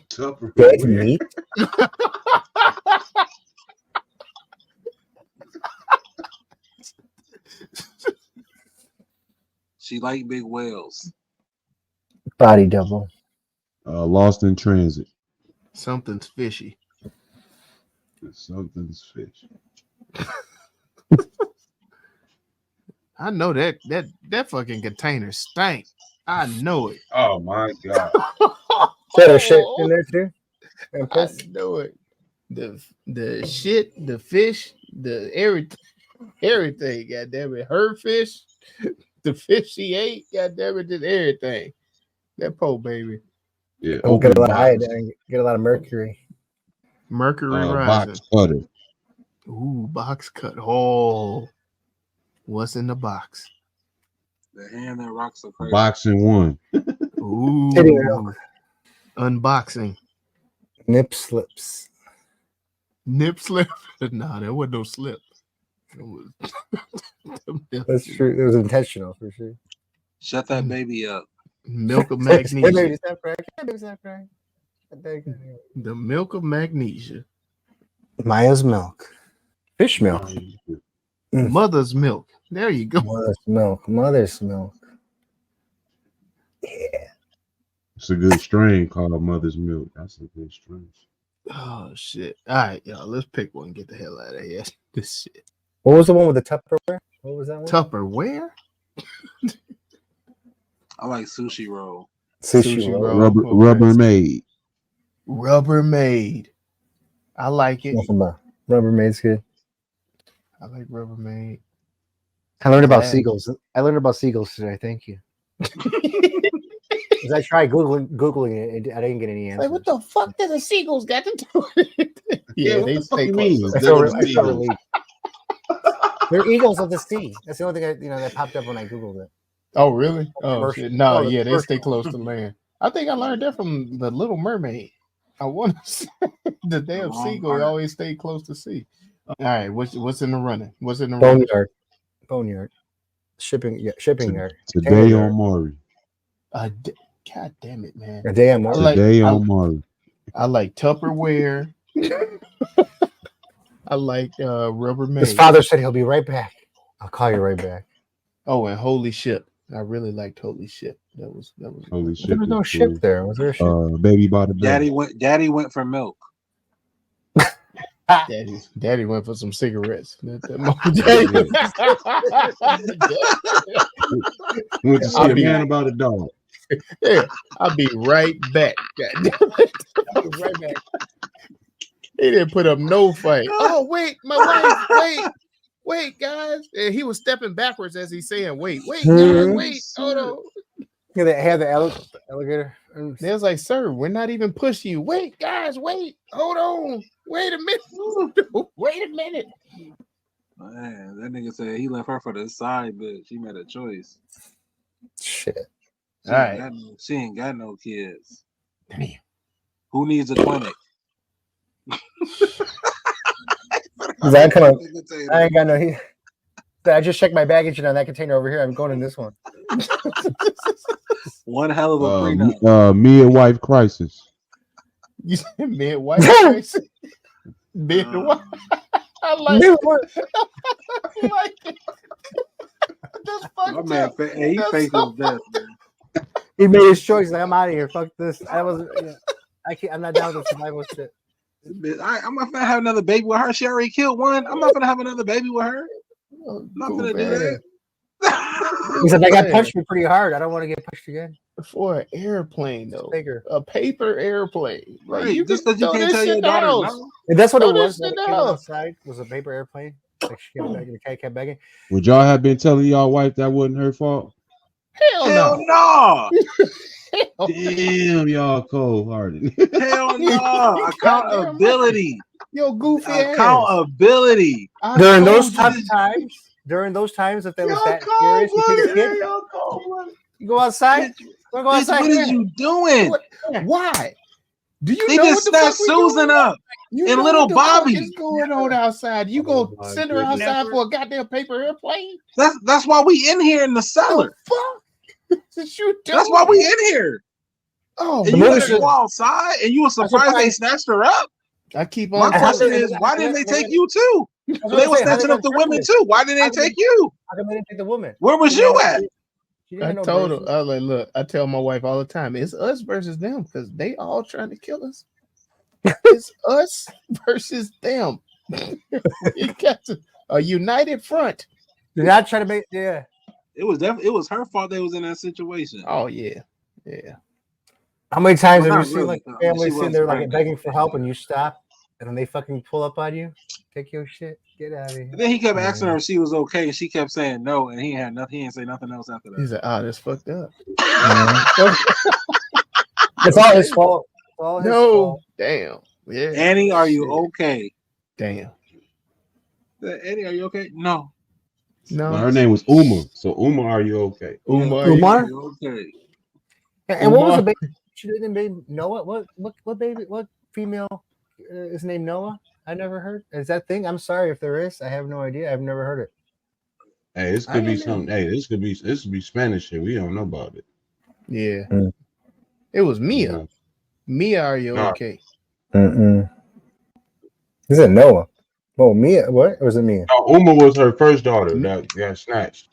Tougher. Dead meat. She like big whales. Body double. Lost in transit. Something's fishy. Something's fish. I know that fucking container stank. I know it. Oh my god. Better shit in there too. And I piss. know it. The shit, the fish, the everything. God damn it, her fish, the fish she ate. God damn it, just everything. That poor baby. Yeah. Don't get a lot of box. iodine. Get a lot of mercury. Mercury rising. Box cutter. Ooh, box cut. Oh, what's in the box? The hand that rocks the cradle. Boxing one. Ooh, Titty milk. unboxing. Nip slips. Nip slip. Nah, there was no slip. It was That's true. It was intentional for sure. Shut that baby up. milk of Hey, baby, magnesia. stop crying. Hey, baby, stop crying. The milk of magnesia. Maya's milk. Fish milk. Mm. Mother's milk. There you go. Mother's milk. Mother's milk. Yeah. It's a good strain called Mother's Milk. That's a good strain. Oh shit. All right, y'all. Let's pick one. Get the hell out of here. This shit. What was the one with the Tupperware? What was that one? Tupperware? I like sushi roll. Sushi roll. Rubber Okay. made. Rubbermaid. I like it. Nothing but Rubbermaid's good. I like Rubbermaid. I learned about Yeah. seagulls. I learned about seagulls today. Thank you. 'Cause I tried googling it. I didn't get any answers. Like, what the fuck does the seagulls got to do with it? Yeah, what they the fuck stay you close. mean? to I the felt, They're I felt seagulls. relieved. They're eagles of the sea. That's the only thing that popped up when I googled it. Oh, really? Oh, Commercial. shit. No, Oh, the yeah, they stay commercial. close to land. I think I learned that from the Little Mermaid. I want to say the damn Wrong seagull part. always stay close to sea. All right, what's in the running? What's in the running? Boneyard. Shipping yard. Today on Maury. God damn it, man! A day on I Maury. like- Today I- on Maury. I like Tupperware. I like His Rubbermaid. father said he'll be right back. I'll call you right back. Oh, and Holy Ship. I really liked Holy Ship. That was. Holy shit. There was no ship there. Was there a ship? Baby by the bed. Daddy went for milk. Daddy went for some cigarettes. Went to see I'll a be- man about a dog. Yeah, I'll be right back. God damn it. I'll be right back. He didn't put up no fight. Oh, wait, my wife, wait, guys. And he was stepping backwards as he's saying, wait, guys, wait, hold on. Yeah, they had the alligator. They was like, sir, we're not even pushing you. Wait, guys, wait, hold on. Wait a minute. Wait a minute. Man, that nigga said he left her for the side bitch. She made a choice. Shit. She ain't got no kids. Damn. Who needs a clinic? I ain't got no. I just checked my baggage on that container over here. I'm going in this one. One hell of a prenup. Me and wife crisis. You said mid-wife crisis? Mid-wife. I like it. I like it. That's fucked man, up. he faked his death, man. He made his choice. Like, I'm out of here. Fuck this. I wasn't. I can't. I'm not down with survival shit. I'm not gonna have another baby with her. She already killed one. I'm not gonna have another baby with her. I'm not gonna do that. He said, "I got punched me pretty hard. I don't want to get punched again." For an airplane, though, Bigger. a paper airplane. Like, Right, just because you can't tell your daughter no. And that's what Throw it was. this When shit it came out. outside was a paper airplane. Like she kept begging, the cat kept begging. Would y'all have been telling y'all wife that wasn't her fault? Hell no. Damn, y'all cold hearted. Hell no. Accountability. Yo, goofy ass. Accountability. During those tough times, if there was that serious, you take a kid, you go outside. Go outside. What are you doing? Why? Do you They know just what the fuck snatched we doing? Susan up You and know little what the fuck Bobby. is going on outside? You go my send her goodness. outside for a goddamn paper airplane? That's why we in here in the cellar. Oh, fuck. Did you do That's why we in here. Oh, And you let her go outside and you were surprised they snatched her up? I keep My on question is, why didn't they take you too? They were snatching up the women too. Why didn't they take you? How come they didn't take the woman? Where was you at? I told her, I was like, look, I tell my wife all the time, it's us versus them because they all trying to kill us. It's us versus them. You got to a united front. You're not trying to make It was her fault they was in that situation. Oh yeah, yeah. How many times Well, have not you seen really, like though. family She sitting was there like right. begging for help and you stop and then they fucking pull up on you? Take your shit, get out of here. And then he kept asking her if she was okay, and she kept saying no, and he had nothing. He didn't say nothing else after He that. said, "Oh, that's fucked up." It's all his fault. It's all his fault. Damn, yeah. Annie, are you okay? Damn, Annie, are you okay? No. no. Her name was Uma. So Uma, are you okay? Umar. Umar? Are you okay? And what was the baby? She didn't baby Noah. What baby? What female is named Noah? I never heard. Is that thing? I'm sorry if there is. I have no idea. I've never heard it. Hey, this could be something. Hey, this could be Spanish shit. We don't know about it. Yeah, it was Mia. No. Mia, are you No. okay? Is it Noah? Oh, Mia. What? Or was it Mia? No, Uma was her first daughter that got snatched,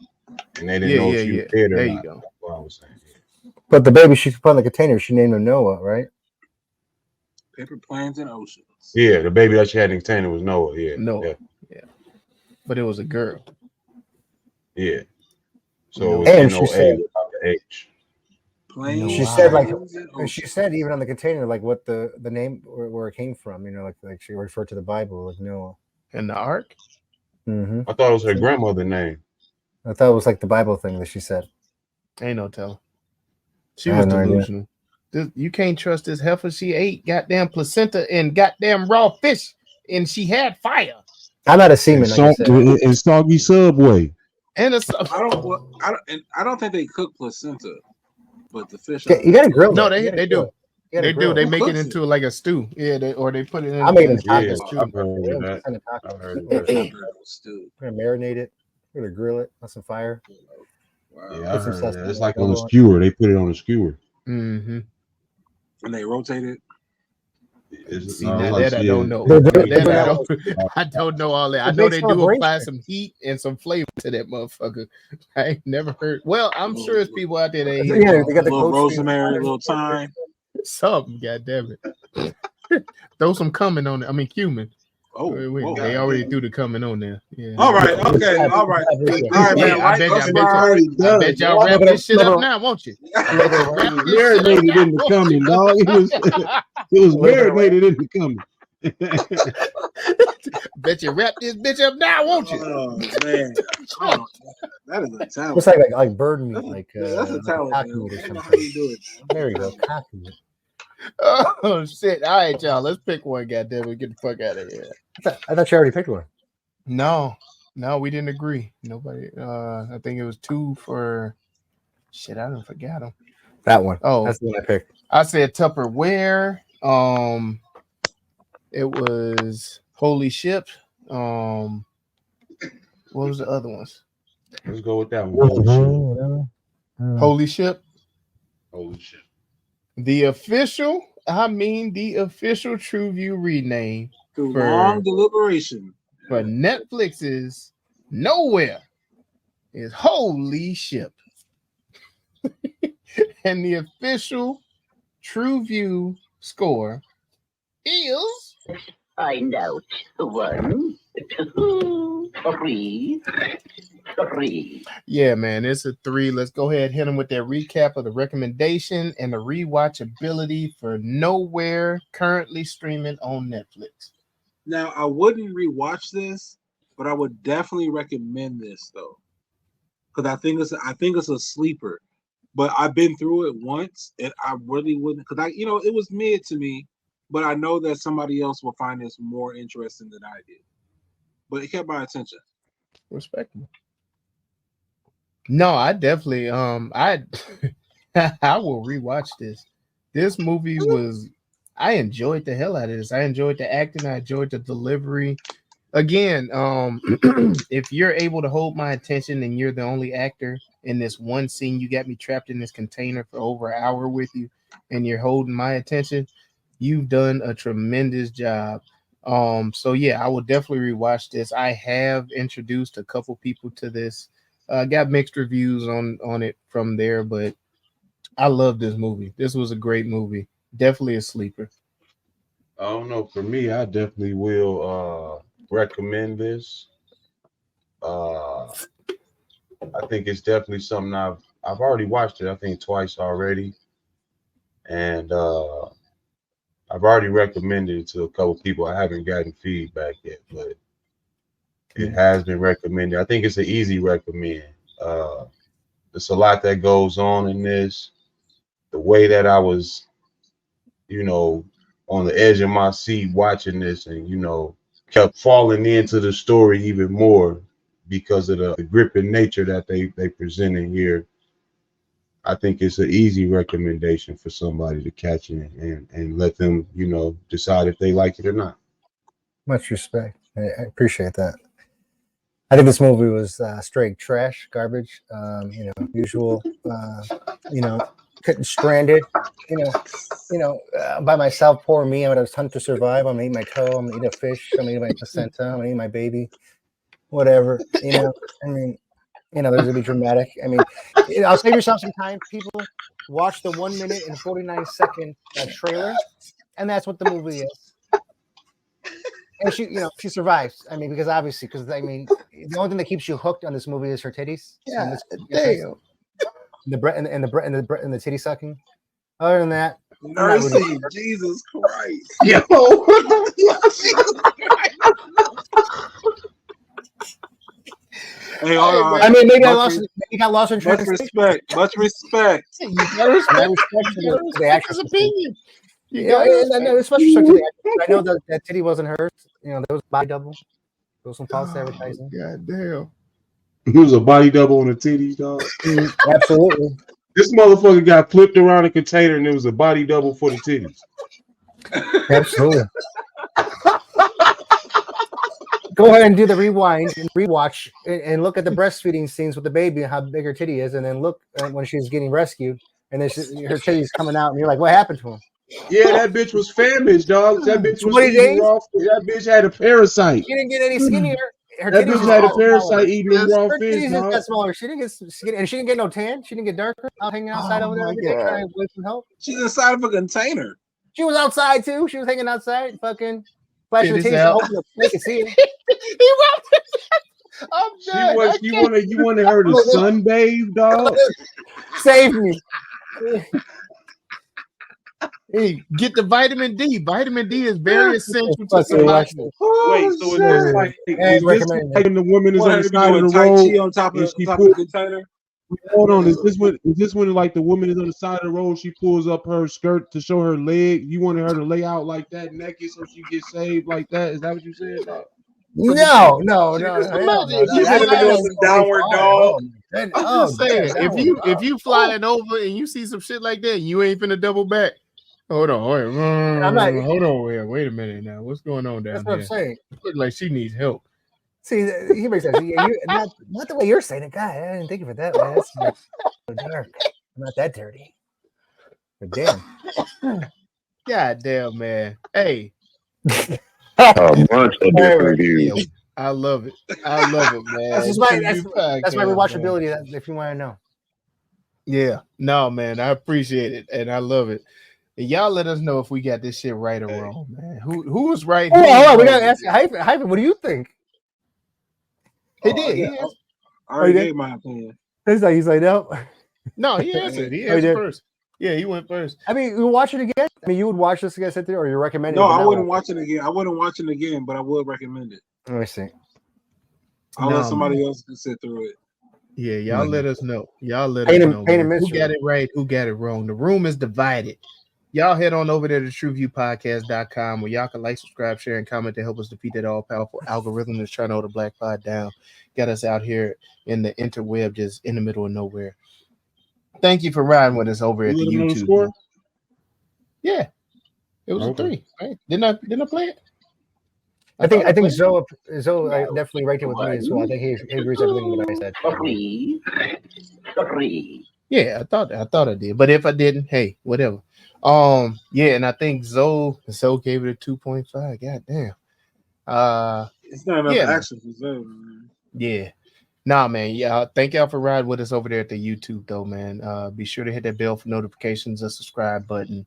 and they didn't know if she was dead or There not. you go. That's what I was saying. But the baby she put in the container, she named him Noah, right? Paper planes and oceans. Yeah, the baby that she had in the container was Noah. Yeah, Noah. Yeah. But it was a girl. yeah. So And it's she NOA said- without the H. Planes. She said like, planes, and and she oceans. said even on the container like what the name where it came from. You know, like she referred to the Bible like Noah. And the ark? Mm-hmm. I thought it was her grandmother's name. I thought it was like the Bible thing that she said. Ain't no telling. She I was have no idea. delusional. You can't trust this heifer. She ate goddamn placenta and goddamn raw fish, and she had fire. I'm not a seaman. Like I said. And soggy Subway. And I don't think they cook placenta, but the fish. You gotta grill it. No, You they gotta do. grill it. You gotta They grill do. They it. make it cooks into like a stew. Yeah, or they put it in. I made it Yeah, tacos. I've heard of that. Kind of tacos. I've heard of We're that. gonna marinate it. We're gonna grill it on some fire. Wow. Yeah, I Put some heard of sauce that. on It's it. like on a skewer. They put it on a skewer. Mm-hmm. And they rotate it. It's, See, no, now it's that I like- don't know. They're That I don't know all that. I It know makes they no do apply vibration. some heat and some flavor to that motherfucker. I ain't never heard. Well, I'm sure there's people out there that ain't Yeah, they got the little goat feet. rosemary, little thyme. something. God damn it. Throw some cumin on it. I mean, cumin. Oh, Wait, whoa. they already threw the cumin on there. Yeah. All right, okay, all right. All right, Yeah, man. I bet y'all wrap this shit up now, won't you? It was marinated in the coming, dog. It was marinated in the coming. Bet you wrap this bitch up now, won't you? Oh man, oh, that is a talent. What's like bird meat, like That's a talent, cock man. meat or I don't know how something. you do it. There you go, cock meat. Oh shit! All right, y'all. Let's pick one. Goddamn it, get the fuck out of here. I thought you already picked one. No, we didn't agree. Nobody. I think it was 2 for. Shit, I done forgot them. That one. Oh, That's the one I picked. I said Tupperware. It was Holy Ship. What was the other ones? Let's go with that one. Holy Ship. Holy shit. The official TruVue rename Through for- long deliberation. for Netflix's Nowhere is Holy Ship. And the official TruVue score is Find out. 1, 2, 3. yeah, man, it's a 3. Let's go ahead and hit them with that recap of the recommendation and the rewatchability for Nowhere, currently streaming on Netflix. Now, I wouldn't rewatch this, but I would definitely recommend this though, because I think it's a sleeper. But I've been through it once, and I really wouldn't, because it was mid to me, but I know that somebody else will find this more interesting than I did. But it kept my attention. Respectable. No, I definitely I I will rewatch this. This movie I enjoyed the hell out of this. I enjoyed the acting, I enjoyed the delivery. Again, if you're able to hold my attention and you're the only actor in this one scene, you got me trapped in this container for over an hour with you, and you're holding my attention, you've done a tremendous job. So yeah, I will definitely rewatch this. I have introduced a couple people to this. Got mixed reviews on it from there, but I love this movie. This was a great movie. Definitely a sleeper. I don't know. For me, I definitely will recommend this. I think it's definitely something I've already watched it. I think twice already, and I've already recommended it to a couple people. I haven't gotten feedback yet, but it has been recommended. I think it's an easy recommend. There's a lot that goes on in this. The way that I was, on the edge of my seat watching this, and kept falling into the story even more because of the gripping nature that they present in here. I think it's an easy recommendation for somebody to catch in and let them, decide if they like it or not. Much respect. I appreciate that. I think this movie was straight trash, garbage. Usual. Getting stranded. By myself. Poor me. I was hunting to survive. I'm gonna eat my toe. I'm gonna eat a fish. I'm gonna eat my placenta. I'm gonna eat my baby. Whatever. There's gonna be dramatic. I'll save yourself some time. People watch the 1 minute and 49-second trailer, and that's what the movie is. And she survives. Because the only thing that keeps you hooked on this movie is her titties. Yeah, damn. The titty sucking. Other than that, Mercy, Jesus Christ. Yo. Hey, hold on. Maybe I got lost in translation. Much respect. You gotta respect the actress' opinion. It's much respect to the actress. I know that titty wasn't hers. There was a body double. There was some false advertising. God damn. It was a body double on the titties, dog. Absolutely. This motherfucker got flipped around a container and it was a body double for the titties. Absolutely. Go ahead and do the rewind and rewatch and look at the breastfeeding scenes with the baby and how big her titty is, and then look when she's getting rescued and then her titty's coming out and you're like, what happened to him? Yeah, that bitch was famished, dog. That bitch was 20 days? raw. That bitch had a parasite. She didn't get any skinnier. That bitch had a parasite eating them raw her fish, titties dog. got smaller. She didn't get skinny, and she didn't get no tan. She didn't get darker. Out hanging outside over there, trying to wait some help. She's inside of a container. She was outside too. She was hanging outside, fucking flashing the titties, hoping they could see her. You wanted her to sunbathe, dog. Save me. Hey, get the vitamin D. Vitamin D is very essential to survival. Wait, so it's like when the woman is on the side of the road on top of the container? Hold on, is this when like the woman is on the side of the road, she pulls up her skirt to show her leg? You wanted her to lay out like that naked so she gets saved like that? Is that what you said, dog? No. Downward dog. I'm just saying, if you flying over and you see some shit like that, you ain't finna double back. Hold on, I'm not. hold on, wait a minute now. What's going on down That's what I'm here? saying. Look like she needs help. See, he makes sense. Yeah, not the way you're saying it. God, I didn't think of it that way. That's like so dark. I'm not that dirty. But damn. God damn, man. Hey. A bunch of different views. I love it. I love it, man. That's my rewatchability. If you want to know. Yeah. No, man. I appreciate it. And I love it. And y'all let us know if we got this shit right or wrong, man. Who was right? Hold on. We got to ask Hyphen. What do you think? He did. Yeah. I already gave my opinion. He's like, no. No, he answered. He answered first. Yeah, he went first. I mean, you watch it again? I mean, you would watch this again, sit there, or you recommend it? No, I wouldn't watch it again. I wouldn't watch it again, but I would recommend it. Let me see. I'll let somebody else sit through it. Yeah, y'all let us know. Y'all let us know who got it right, who got it wrong. The room is divided. Y'all head on over there to TruVuePodcast.com where y'all can like, subscribe, share, and comment to help us defeat that all-powerful algorithm that's trying to hold the black pod down. Got us out here in the interweb, just in the middle of nowhere. Thank you for riding with us over at the YouTube. Score? Yeah, it was a 3. Right? Didn't I play it? I think Zoe definitely right there with me as well. I think he agrees with everything that I said. Yeah, I thought I did, but if I didn't, hey, whatever. Yeah, and I think Zoe gave it a 2.5. God damn. It's not enough action for Zoe, man. Yeah. Nah, man. Yeah, thank y'all for riding with us over there at the YouTube, though, man. Be sure to hit that bell for notifications, the subscribe button,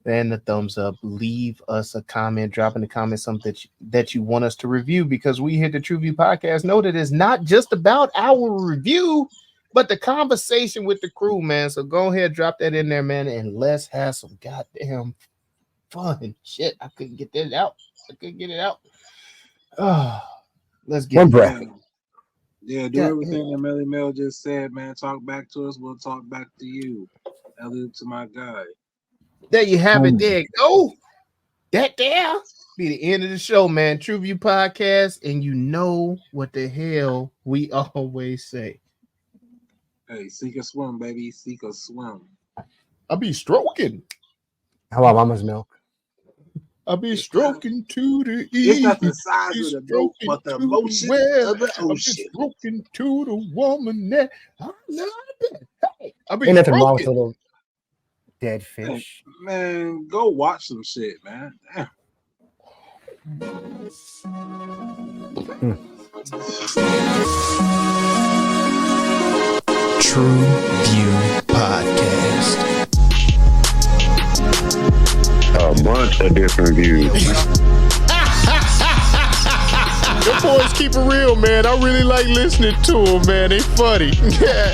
and the thumbs up. Leave us a comment, drop in the comments something that you want us to review, because we here at the TruVue Podcast know that it's not just about our review, but the conversation with the crew, man. So go ahead, drop that in there, man, and let's have some goddamn fun. Shit, I couldn't get that out. I couldn't get it out. Oh, let's get one breath. Yeah, do everything that Melly Mel just said, man. Talk back to us. We'll talk back to you. Elliot to my guy. There you have it. There you go. That there be the end of the show, man. TruVue Podcast, and you know what the hell we always say. Hey, seek a swim, baby. Seek a swim. I be stroking. How about mama's milk? I be stroking to the east. It's not the size of the boat, but the motion of the ocean. I be stroking to the woman that I love it. Hey, I be Ain't nothing stroking. wrong with a little dead fish. Hey, man, go watch some shit, man. Damn. TruVue Podcast. A bunch of different views. Your boys keep it real, man. I really like listening to them, man. They funny. Yeah.